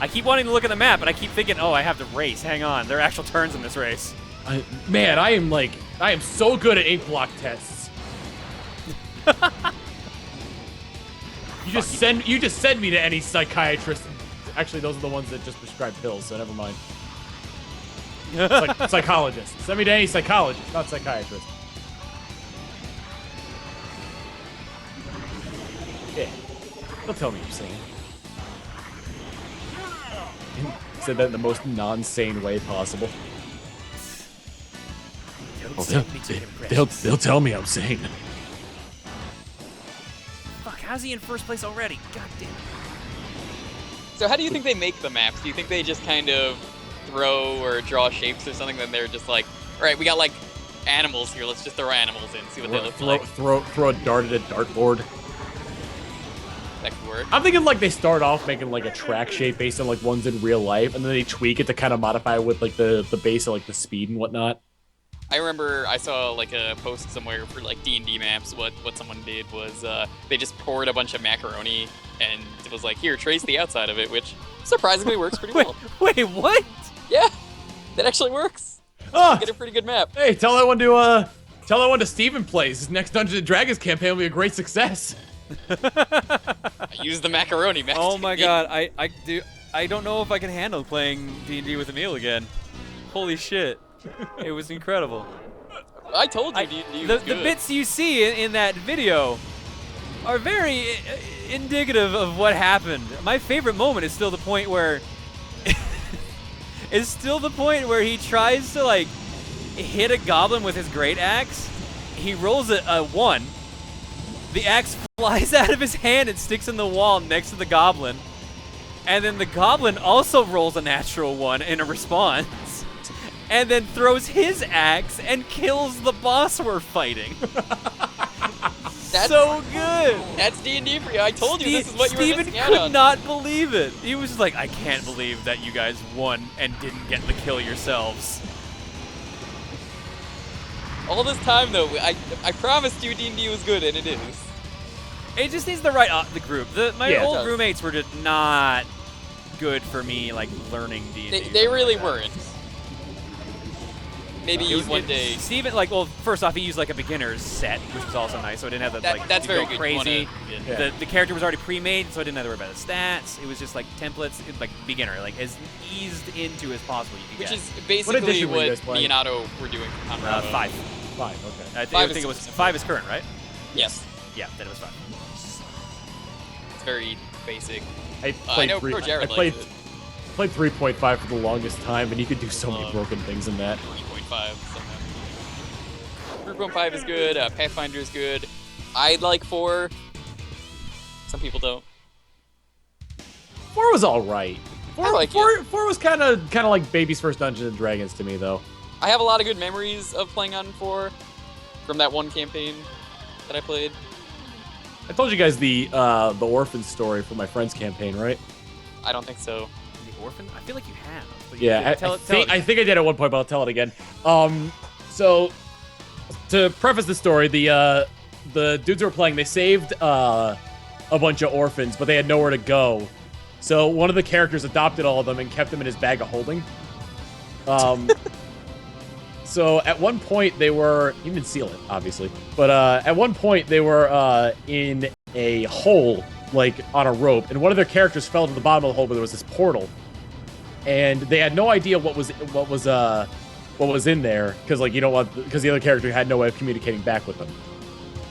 I keep wanting to look at the map, but I keep thinking, oh, I have to race. Hang on, there are actual turns in this race. Man, I am so good at ink block tests. You just send me to any psychiatrist. Actually, those are the ones that just prescribe pills, so never mind. Psychologist. Send me to any psychologist, not psychiatrist. Yeah. Don't tell me you're sane. Said that in the most non-sane way possible. They'll tell me I'm sane. Fuck, how's he in first place already? God damn it. So how do you think they make the maps? Do you think they just kind of throw or draw shapes or something, then they're just like, all right, we got like animals here, let's just throw animals in, see what they look like. Throw a dart at a dartboard. That could work. I'm thinking like they start off making like a track shape based on like ones in real life, and then they tweak it to kind of modify it with like the base of like the speed and whatnot. I remember I saw like a post somewhere for like D&D maps. What someone did was they just poured a bunch of macaroni and it was like, here, trace the outside of it, which surprisingly works pretty well. Wait, what? Yeah, that actually works. Oh, Get a pretty good map. hey, tell that one to Steven plays. His next Dungeons and Dragons campaign will be a great success. I use the macaroni map. Oh my god, I don't know if I can handle playing D&D with Emil again. Holy shit. It was incredible. I told you D&D The was good. bits you see in that video are very indicative of what happened. My favorite moment is still the point where is still the point where he tries to like hit a goblin with his great axe. He rolls a 1. The axe flies out of his hand and sticks in the wall next to the goblin. And then the goblin also rolls a natural 1 in a response. And then throws his axe and kills the boss we're fighting. That's so good. That's D&D for you. I told you this is what you were missing out Steven on. could not believe it. He was like, I can't believe that you guys won and didn't get the kill yourselves. All this time, though, I promised you D&D was good, and it is. It just needs the right the group. My old roommates were just not good for me, like, learning D&D. They really weren't. Maybe one day. Steven, like, well, first off, he used like a beginner's set, which was also nice, so I didn't have to like that's very go good. crazy. The character was already pre-made, so I didn't have to worry about the stats. It was just like templates, like beginner, like as eased into as possible you could Which get. is basically what playing? me and Otto were doing for Conrado. 5. 5, okay. I think it was 5 is current, right? Yes. Yeah, then it was 5. It's very basic. I know Pro Jared played likes it. played 3.5 for the longest time, and you could do so many broken things in that. 3.5 somehow. 3.5 is good. Pathfinder is good. I like 4. Some people don't. 4 was all right. I like 4 was kind of like baby's first Dungeons and Dragons to me, though. I have a lot of good memories of playing on 4 from that one campaign that I played. I told you guys the orphan story from my friend's campaign, right? I don't think so. The orphan? I feel like you have. But Yeah, I think I did at one point, but I'll tell it again. So to preface the story, the dudes who were playing, they saved a bunch of orphans, but they had nowhere to go. So one of the characters adopted all of them and kept them in his bag of holding. So at one point they were, he didn't seal it, obviously, but at one point they were in a hole, like on a rope, and one of their characters fell to the bottom of the hole, but there was this portal, and they had no idea what was in there, because like because the other character had no way of communicating back with them.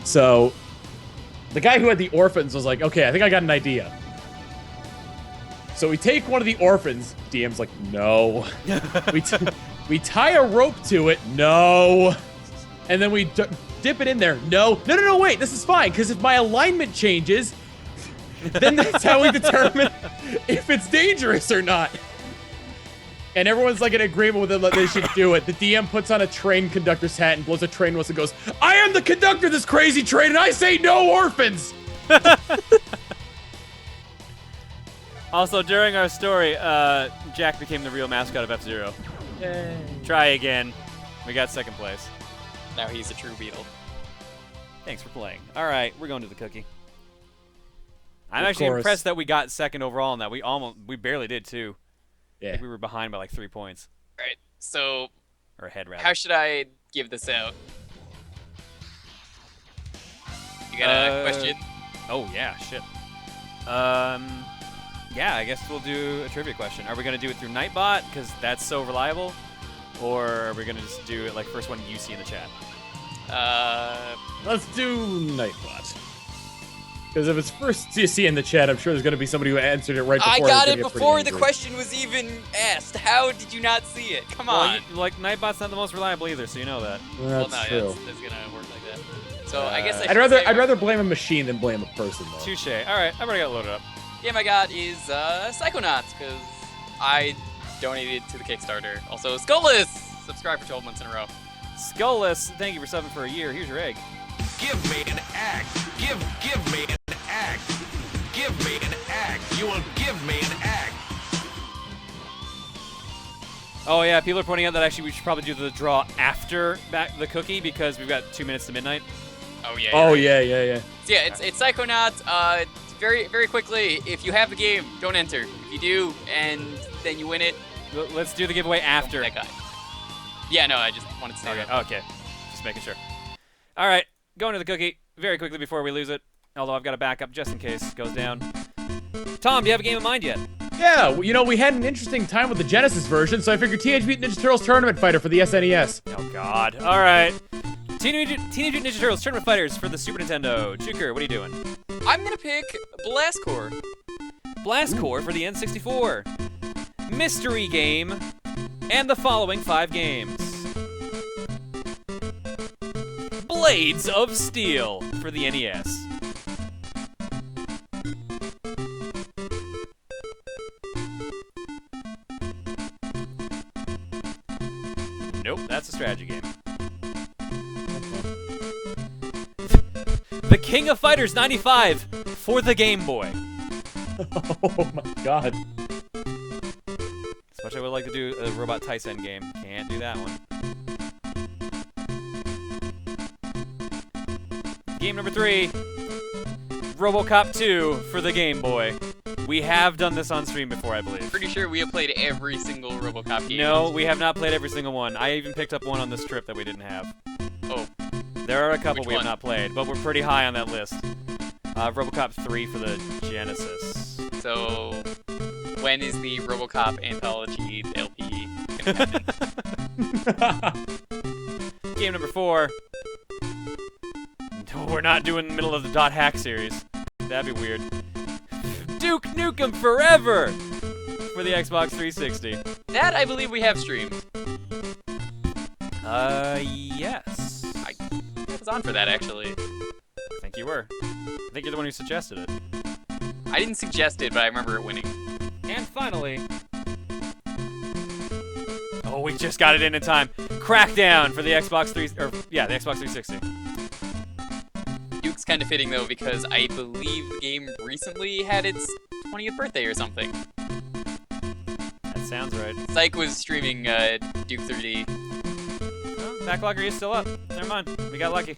So the guy who had the orphans was like, okay, I think I got an idea. So we take one of the orphans. DM's like, no. We tie a rope to it. No. And then we dip it in there. No. No, wait. This is fine. Because if my alignment changes, then that's how we determine if it's dangerous or not. And everyone's like in agreement with it that they should do it. The DM puts on a train conductor's hat and blows a train whistle and goes, I am the conductor of this crazy train and I say no orphans. Also, during our story, Jack became the real mascot of F-Zero. Yay. Try again. We got second place. Now he's a true beetle. Thanks for playing. All right, we're going to the cookie. I'm actually impressed that we got second overall in that. We barely did too. Yeah. I think we were behind by like 3 points. Right. So, Or ahead, rather. how should I give this out? You got a question? Oh, yeah, shit. Yeah, I guess we'll do a trivia question. Are we going to do it through Nightbot, because that's so reliable? Or are we going to just do it like first one you see in the chat? Let's do Nightbot. Because if it's first you see in the chat, I'm sure there's going to be somebody who answered it right before. I got it before the question was even asked. How did you not see it? Come on. Well, Nightbot's not the most reliable either, so you know that. That's true. That's going to work like that. So I guess I'd rather blame a machine than blame a person, though. Touche. All right, I've already got it loaded up. Game I got is Psychonauts, because I donated to the Kickstarter. Also, Skullless! Subscribe for 12 months in a row. Skullless, thank you for subbing for a year. Here's your egg. Give me an axe. Give me an axe. Give me an axe. You will give me an axe. Oh yeah, people are pointing out that actually we should probably do the draw after the cookie because we've got 2 minutes to midnight. Oh yeah. Oh right. yeah. So yeah, it's Psychonauts. Very quickly, if you have the game, don't enter. If you do, and then you win it, Let's do the giveaway after. that guy. Yeah, no, I just wanted to say that. Okay. Just making sure. All right, going to the cookie very quickly before we lose it. Although I've got a backup just in case it goes down. Tom, do you have a game in mind yet? Yeah, we had an interesting time with the Genesis version, so I figured Teenage Mutant Ninja Turtles Tournament Fighter for the SNES. Oh God! All right. Teenage Mutant Ninja Turtles Tournament Fighters for the Super Nintendo. Chuker, what are you doing? I'm gonna pick Blast Core. Blast Core for the N64. Mystery game And the following 5 games. Blades of Steel for the NES. Nope, that's a strategy game. The King of Fighters 95 for the Game Boy. Oh my god. As much as I would like to do a Robot Tyson game, can't do that one. Game number 3, RoboCop 2 for the Game Boy. We have done this on stream before, I believe. Pretty sure we have played every single RoboCop game. No, we have not played every single one. I even picked up one on this trip that we didn't have. Oh. There are a couple Which we have one? not played, but we're pretty high on that list. RoboCop 3 for the Genesis. So, when is the RoboCop anthology LP gonna happen? Game number 4. No, we're not doing the middle of the Dot Hack series. That'd be weird. Duke Nukem Forever for the Xbox 360. That, I believe we have streamed. Yes. I was on for that, actually. I think you were. I think you're the one who suggested it. I didn't suggest it, but I remember it winning. And finally... Oh, we just got it in time. Crackdown for the Xbox the Xbox 360. Duke's kind of fitting, though, because I believe the game recently had its 20th birthday or something. That sounds right. Psych was streaming Duke 3D. Oh, backlogger is still up. Never mind. We got lucky.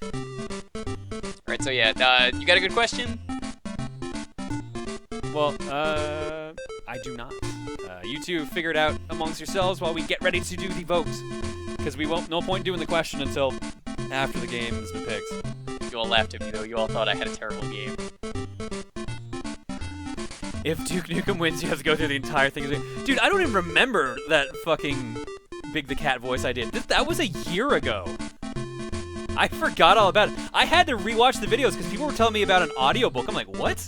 Right, so yeah, you got a good question? Well, I do not. You two figure it out amongst yourselves while we get ready to do the vote. Because we won't, no point doing the question until after the game has been picked. You all laughed at me, though. You all thought I had a terrible game. If Duke Nukem wins, you have to go through the entire thing. Dude, I don't even remember that fucking Big the Cat voice I did. That was a year ago. I forgot all about it. I had to rewatch the videos because people were telling me about an audiobook. I'm like, what?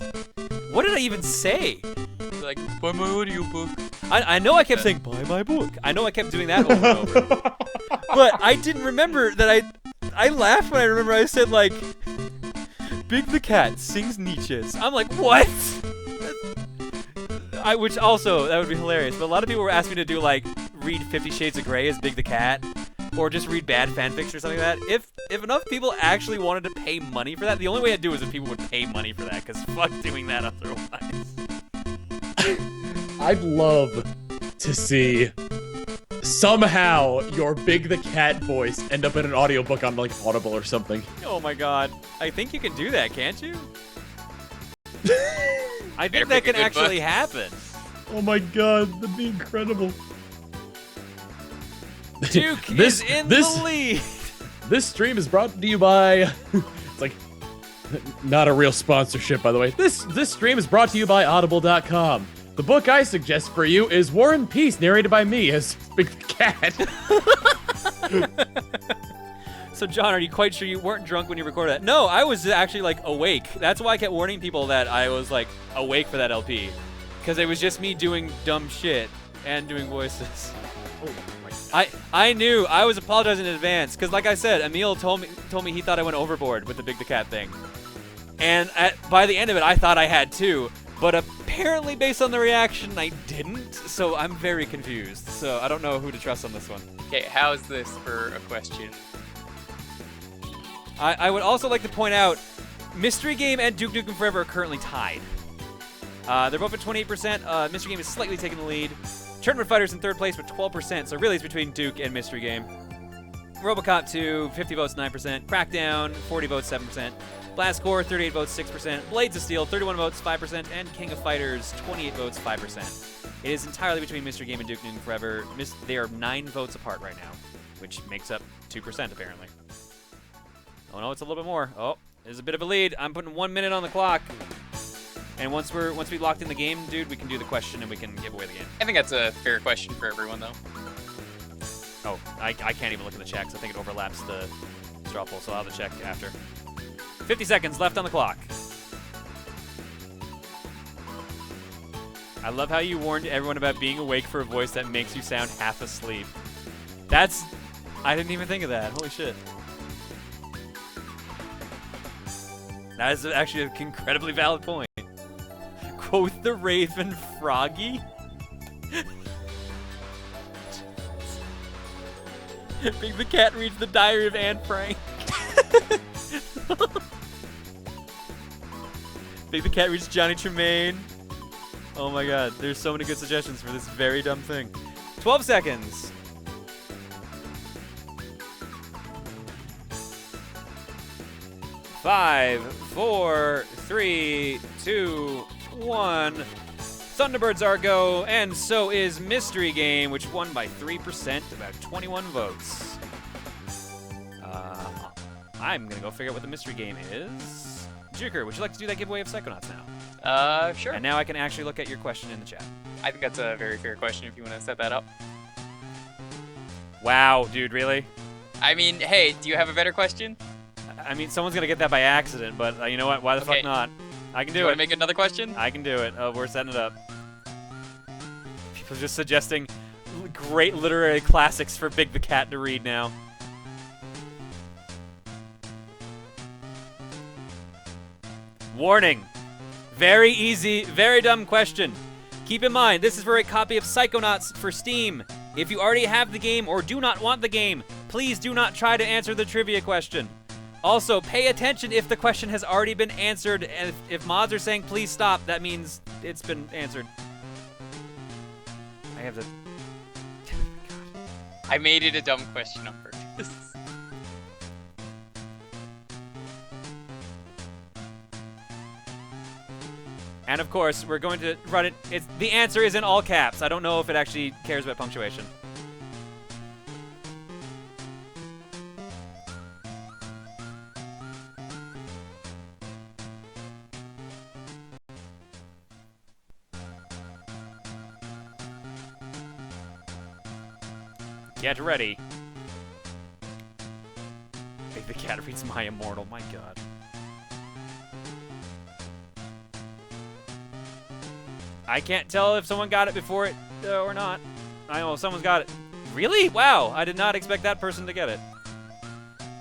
What did I even say? Like, buy my audiobook. I know I kept saying, buy my book. I know I kept doing that over and over. But I didn't remember that I laughed when I remember I said, like, Big the Cat sings Nietzsche's. I'm like, what? Which also, that would be hilarious. But a lot of people were asking me to do, like, read 50 Shades of Grey as Big the Cat. Or just read bad fanfics or something like that. If enough people actually wanted to pay money for that, the only way I'd do it is if people would pay money for that, because fuck doing that otherwise. I'd love to see somehow your Big the Cat voice end up in an audiobook on like Audible or something. Oh my god. I think you can do that, can't you? I think Better that pick a can good actually book. happen. Oh my god, that'd be incredible. Duke is in the lead. This stream is brought to you by... It's like, not a real sponsorship, by the way. This stream is brought to you by Audible.com. The book I suggest for you is War and Peace, narrated by me as Big the Cat. So, John, are you quite sure you weren't drunk when you recorded that? No, I was actually, like, awake. That's why I kept warning people that I was, like, awake for that LP. Because it was just me doing dumb shit and doing voices. I knew. I was apologizing in advance. Because, like I said, Emil told me he thought I went overboard with the Big the Cat thing. And by the end of it, I thought I had too. But apparently, based on the reaction, I didn't. So I'm very confused. So I don't know who to trust on this one. Okay, how's this for a question? I would also like to point out, Mystery Game and Duke Nukem Forever are currently tied. They're both at 28%. Mystery Game is slightly taking the lead. Tournament Fighters in third place with 12%, so really it's between Duke and Mystery Game. RoboCop 2, 50 votes, 9%. Crackdown, 40 votes, 7%. Blast Core, 38 votes, 6%. Blades of Steel, 31 votes, 5%. And King of Fighters, 28 votes, 5%. It is entirely between Mystery Game and Duke Nukem Forever. They are 9 votes apart right now, which makes up 2% apparently. Oh no, it's a little bit more. Oh, there's a bit of a lead. I'm putting 1 minute on the clock. And once we locked in the game, dude, we can do the question and we can give away the game. I think that's a fair question for everyone, though. Oh, I can't even look at the checks. I think it overlaps the straw poll, so I'll have to check after. 50 seconds left on the clock. I love how you warned everyone about being awake for a voice that makes you sound half asleep. That's... I didn't even think of that. Holy shit. That is actually an incredibly valid point. Quoth the Raven Froggy? Big the Cat reads the Diary of Anne Frank. Big the Cat reads Johnny Tremaine. Oh my god, there's so many good suggestions for this very dumb thing. 12 seconds. Five, four, three, two, one. Thunderbirds are go, and so is Mystery Game, which won by 3%, about 21 votes. I'm gonna go figure out what the Mystery Game is. Juker, would you like to do that giveaway of Psychonauts now? Sure. And now I can actually look at your question in the chat. I think that's a very fair question if you want to set that up. Wow, dude, really? I mean, hey, do you have a better question? I mean, someone's gonna get that by accident, but you know what? Why the Okay. fuck not? I can do You it. want to make another question? I can do it. Oh, we're setting it up. People just suggesting great literary classics for Big the Cat to read now. Warning. Very easy, very dumb question. Keep in mind, this is for a copy of Psychonauts for Steam. If you already have the game or do not want the game, please do not try to answer the trivia question. Also, pay attention if the question has already been answered, and if mods are saying please stop, that means it's been answered. I have the... I made it a dumb question on purpose. And of course, we're going to run it. The answer is in all caps. I don't know if it actually cares about punctuation. Get ready. Big the Cat reads My Immortal. My god. I can't tell if someone got it before it or not. I know someone's got it. Really? Wow. I did not expect that person to get it.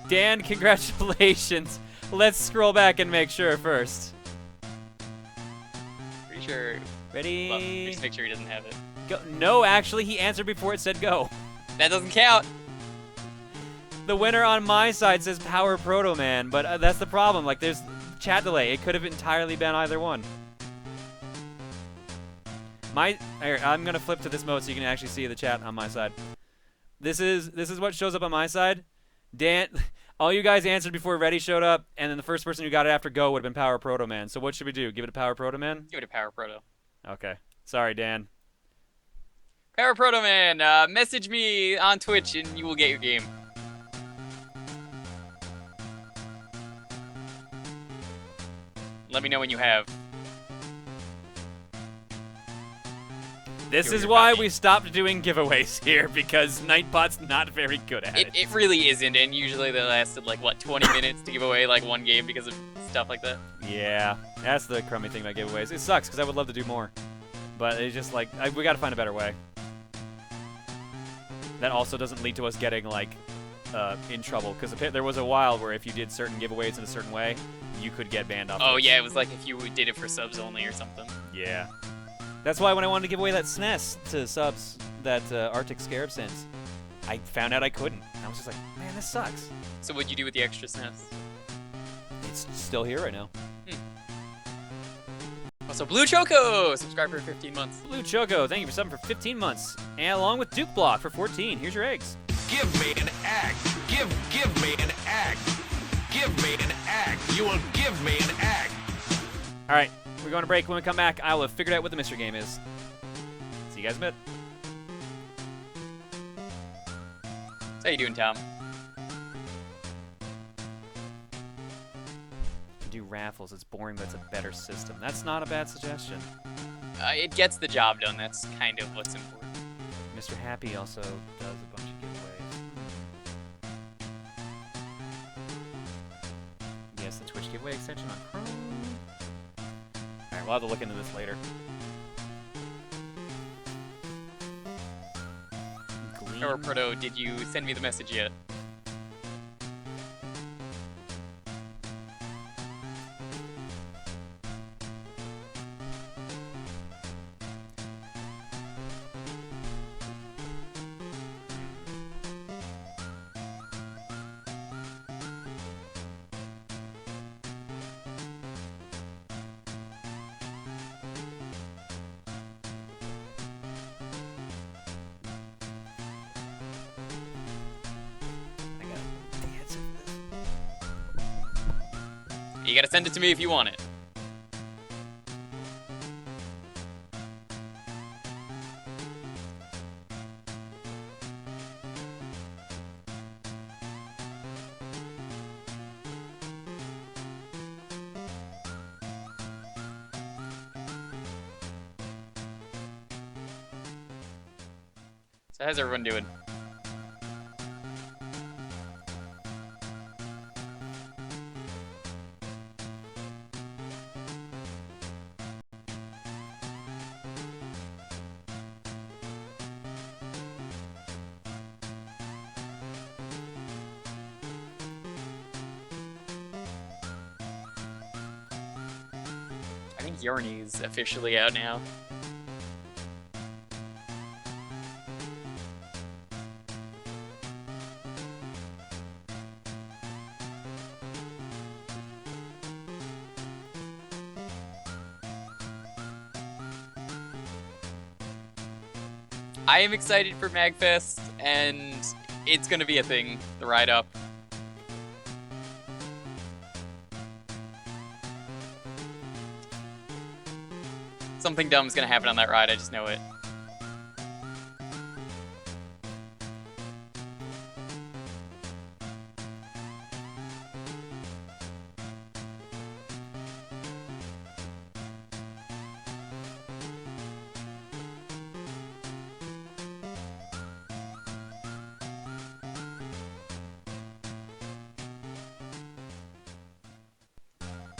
Dan, congratulations. Let's scroll back and make sure first. Pretty sure. Ready? Well, just make sure he doesn't have it. Go. No, actually, he answered before it said go. That doesn't count. The winner on my side says Power Proto Man, but that's the problem. Like, there's chat delay. It could have entirely been either one. I'm gonna flip to this mode so you can actually see the chat on my side. This is what shows up on my side. Dan, all you guys answered before Ready showed up, and then the first person who got it after Go would have been Power Proto Man. So what should we do? Give it a Power Proto Man? Give it a Power Proto. Okay. Sorry, Dan. Power Proto Man, message me on Twitch and you will get your game. Let me know when you have. This Give is your why copy. we stopped doing giveaways here, because Nightbot's not very good at it. It really isn't, and usually they lasted like, what, 20 minutes to give away like one game because of stuff like that? Yeah, that's the crummy thing about giveaways. It sucks, because I would love to do more. But it's just like, we gotta find a better way. That also doesn't lead to us getting, like, in trouble. Because there was a while where if you did certain giveaways in a certain way, you could get banned off. Oh yeah, it was like if you did it for subs only or something. Yeah. That's why when I wanted to give away that SNES to subs that Arctic Scarab sent, I found out I couldn't. And I was just like, man, this sucks. So what'd you do with the extra SNES? It's still here right now. Also, Blue Choco! Subscribe for 15 months. Blue Choco, thank you for subbing for 15 months. And along with Duke Block for 14. Here's your eggs. Give me an act. Give me an act. Give me an act. You will give me an act. All right, we're going to break. When we come back, I will have figured out what the mystery game is. See you guys in a bit. How you doing, Tom? Do raffles. It's boring, but it's a better system. That's not a bad suggestion. It gets the job done. That's kind of what's important. Mr. Happy also does a bunch of giveaways. Yes, the Twitch giveaway extension on Chrome. Alright, we'll have to look into this later. Or Proto, did you send me the message yet? You gotta send it to me if you want it. So how's everyone doing? I think Yorny's officially out now. I am excited for MagFest, and it's gonna be a thing, the ride up. Something dumb's gonna happen on that ride, I just know it.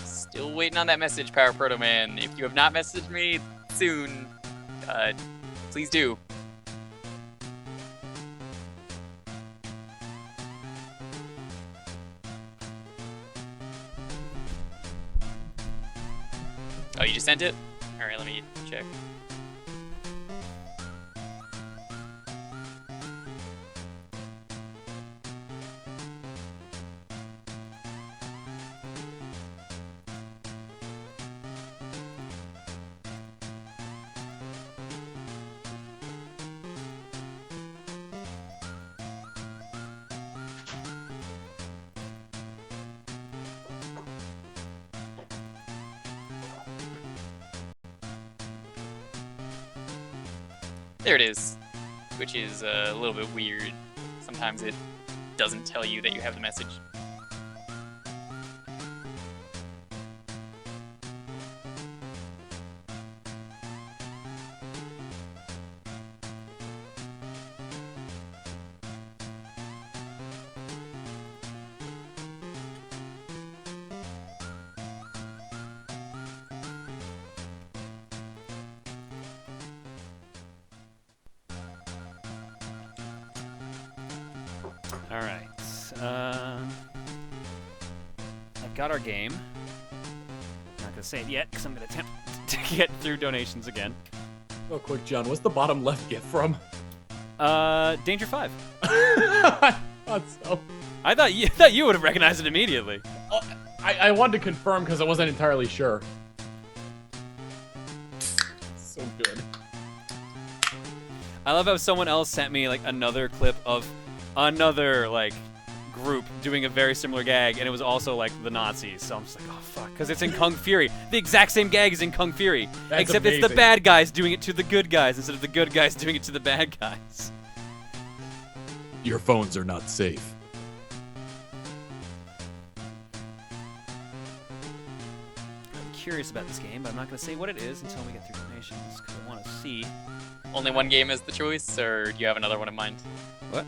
Still waiting on that message, Power Proto Man. If you have not messaged me soon, please do. Oh, you just sent it? Alright, let me check. There it is, which is a little bit weird. Sometimes it doesn't tell you that you have the message. All right. I've got our game. Not gonna say it yet because I'm gonna attempt to get through donations again. Real quick, John, what's the bottom left gift from? Danger 5. I thought so. I thought you would have recognized it immediately. Oh, I wanted to confirm because I wasn't entirely sure. So good. I love how someone else sent me like another clip of another like group doing a very similar gag, and it was also like the Nazis. So I'm just like, oh fuck, because it's in Kung Fury. The exact same gag is in Kung Fury, That's except amazing. it's the bad guys doing it to the good guys instead of the good guys doing it to the bad guys. Your phones are not safe. I'm curious about this game, but I'm not going to say what it is until we get through donations because I want to see. Only one game is the choice, or do you have another one in mind? What?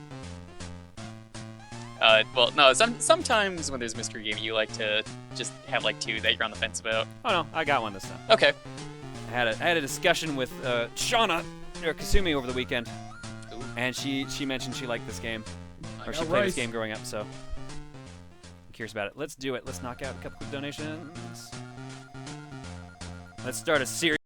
Well, no, sometimes when there's a mystery game, you like to just have like two that you're on the fence about. Oh no, I got one this time. Okay. I had a discussion with Shauna or Kasumi over the weekend. Ooh. And she mentioned she liked this game, or she got played rice. this game growing up. So I'm curious about it. Let's do it. Let's knock out a couple of donations. Let's start a series.